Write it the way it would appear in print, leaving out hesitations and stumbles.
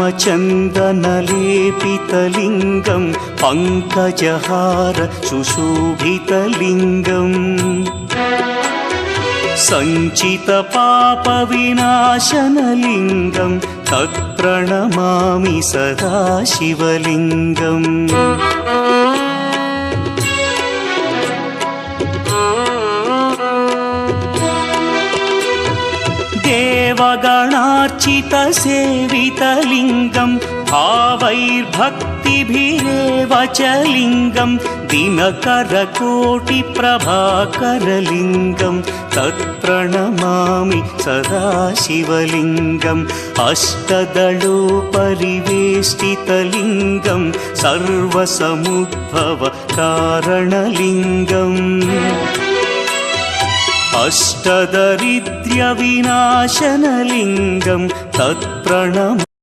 श्यामचन्दनलेपितलिङ्गं पङ्कजहार सुशोभितलिङ्गम् सञ्चितपापविनाशनलिङ्गं तत्प्रणमामि सदा शिवलिङ्गम् देवगणार्चितसेवितलिङ्गं भावैर्भक्तिभिरेव च लिङ्गं दिनकरकोटिप्रभाकरलिङ्गं तत्प्रणमामि सदा शिवलिङ्गम् अष्टदलोपरिवेष्टितलिङ्गं सर्वसमुद्भवकारणलिङ्गम् अष्टदरिद्र्यविनाशनलिङ्गं तत्प्रणमामि